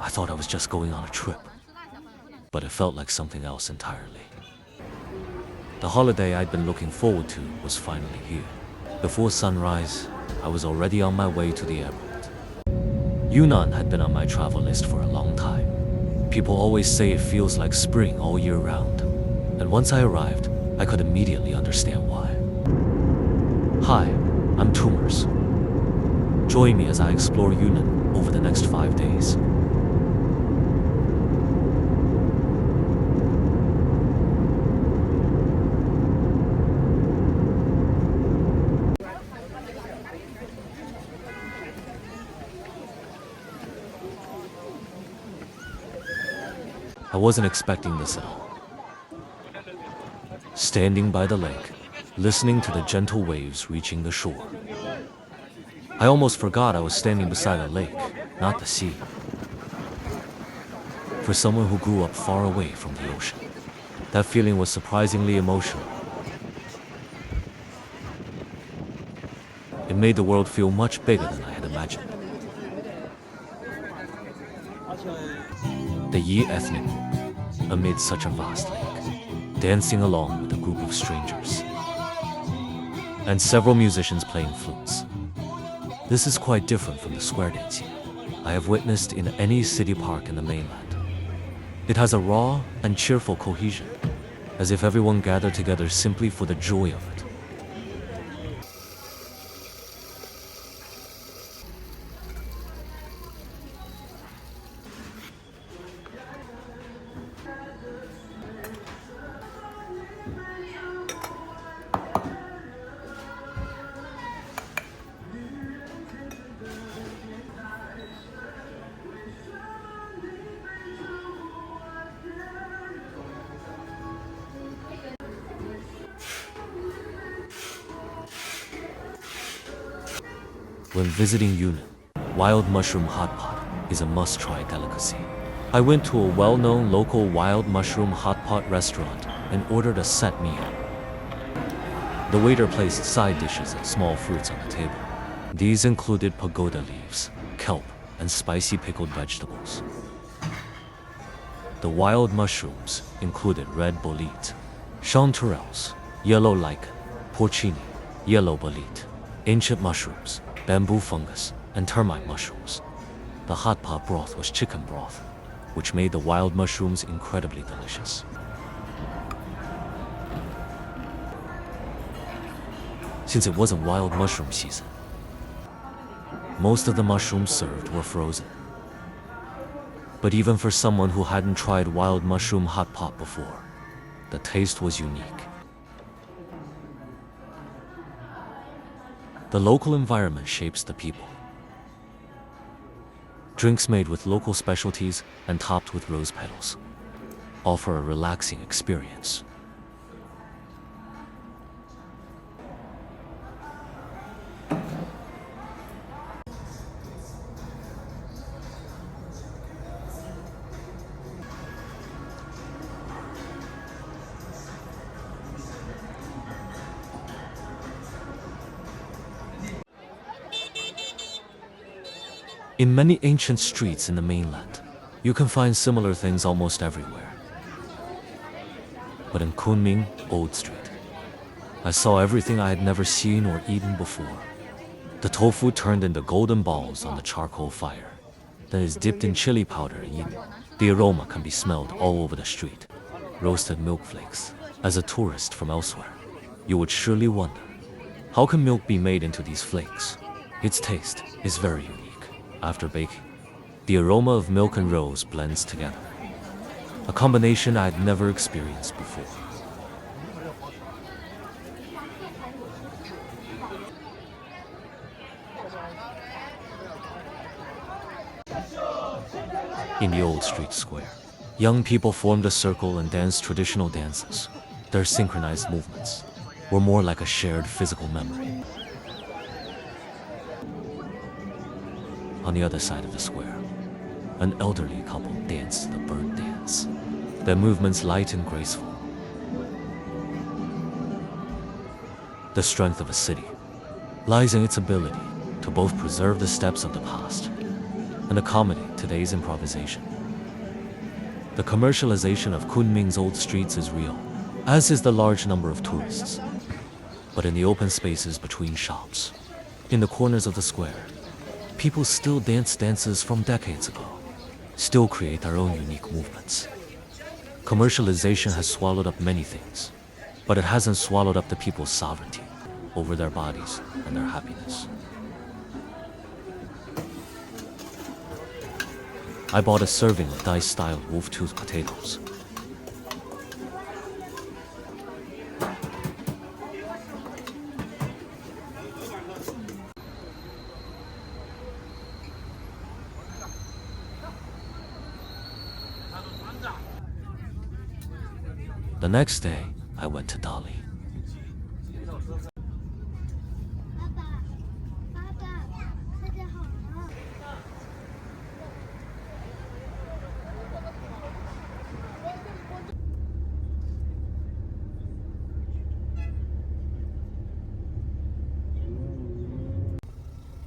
I thought I was just going on a trip, but it felt like something else entirely. The holiday I'd been looking forward to was finally here. Before sunrise, I was already on my way to the airport. Yunnan had been on my travel list for a long time. People always say it feels like spring all year round, and once I arrived, I could immediately understand why. Hi, I'm Tumors. Join me as I explore Yunnan over the next 5 days. I wasn't expecting this at all. Standing by the lake, listening to the gentle waves reaching the shore. I almost forgot I was standing beside a lake, not the sea. For someone who grew up far away from the ocean, that feeling was surprisingly emotional. It made the world feel much bigger than I had imagined. The Yi ethnic group, amid such a vast lake, dancing along with a group of strangers, and several musicians playing flutes. This is quite different from the square dancing I have witnessed in any city park in the mainland. It has a raw and cheerful cohesion, as if everyone gathered together simply for the joy of it. When visiting Yunnan, wild mushroom hot pot is a must-try delicacy. I went to a well-known local wild mushroom hot pot restaurant and ordered a set meal. The waiter placed side dishes and small fruits on the table. These included pagoda leaves, kelp, and spicy pickled vegetables. The wild mushrooms included red bolete, chanterelles, yellow lichen, porcini, yellow bolete, ancient mushrooms, bamboo fungus, and termite mushrooms. The hot pot broth was chicken broth, which made the wild mushrooms incredibly delicious. Since it wasn't wild mushroom season, most of the mushrooms served were frozen. But even for someone who hadn't tried wild mushroom hot pot before, the taste was unique. The local environment shapes the people. Drinks made with local specialties and topped with rose petals offer a relaxing experience. In many ancient streets in the mainland, you can find similar things almost everywhere. But in Kunming, Old Street, I saw everything I had never seen or eaten before. The tofu turned into golden balls on the charcoal fire, then is dipped in chili powder and eaten. The aroma can be smelled all over the street. Roasted milk flakes. As a tourist from elsewhere, you would surely wonder, how can milk be made into these flakes? Its taste is very unique. After baking, the aroma of milk and rose blends together, a combination I had never experienced before. In the old street square, young people formed a circle and danced traditional dances. Their synchronized movements were more like a shared physical memory. On the other side of the square, an elderly couple danced the bird dance, their movements light and graceful. The strength of a city lies in its ability to both preserve the steps of the past and accommodate today's improvisation. The commercialization of Kunming's old streets is real, as is the large number of tourists. But in the open spaces between shops, in the corners of the square, people still dance dances from decades ago, still create their own unique movements. Commercialization has swallowed up many things, but it hasn't swallowed up the people's sovereignty over their bodies and their happiness. I bought a serving of dice-styled wolf-tooth potatoes. The next day, I went to Dali.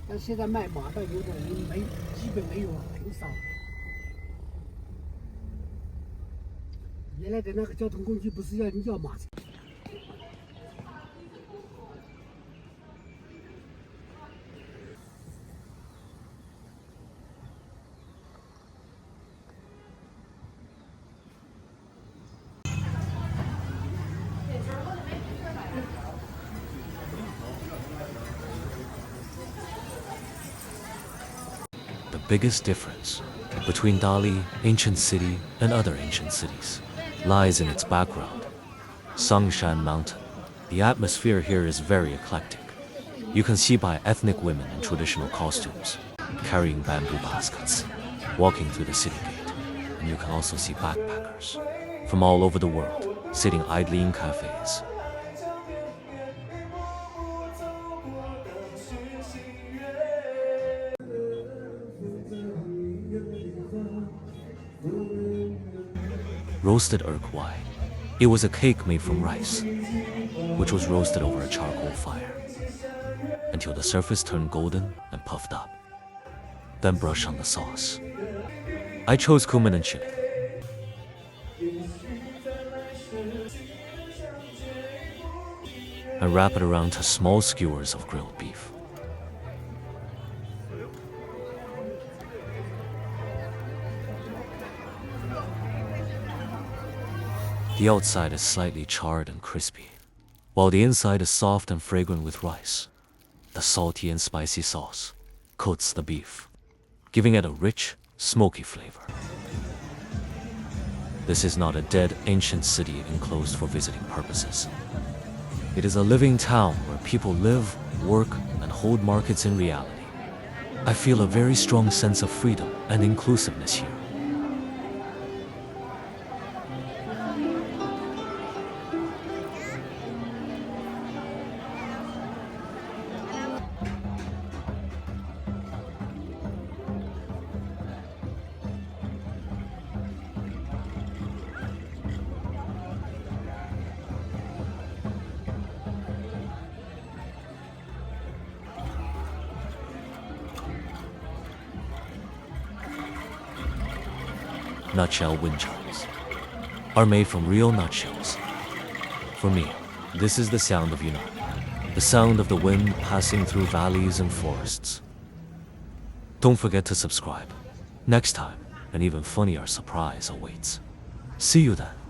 但现在卖马的有的人没，基本没有了，很少。原来的那个交通工具不是要马车。The biggest difference between Dali, ancient city, and other ancient cities lies in its background, Songshan Mountain. The atmosphere here is very eclectic. You can see by ethnic women in traditional costumes, carrying bamboo baskets, walking through the city gate. And you can also see backpackers from all over the world, sitting idly in cafes. Roasted Urkwai. It was a cake made from rice, which was roasted over a charcoal fire until the surface turned golden and puffed up. Then brush on the sauce. I chose cumin and chili. And wrap it around to small skewers of grilled beef. The outside is slightly charred and crispy, while the inside is soft and fragrant with rice. The salty and spicy sauce coats the beef, giving it a rich, smoky flavor. This is not a dead, ancient city enclosed for visiting purposes. It is a living town where people live, work, and hold markets in reality. I feel a very strong sense of freedom and inclusiveness here. Nutshell wind chimes are made from real nutshells. For me, this is the sound of Yunnan, the sound of the wind passing through valleys and forests. Don't forget to subscribe. Next time, an even funnier surprise awaits. See you then.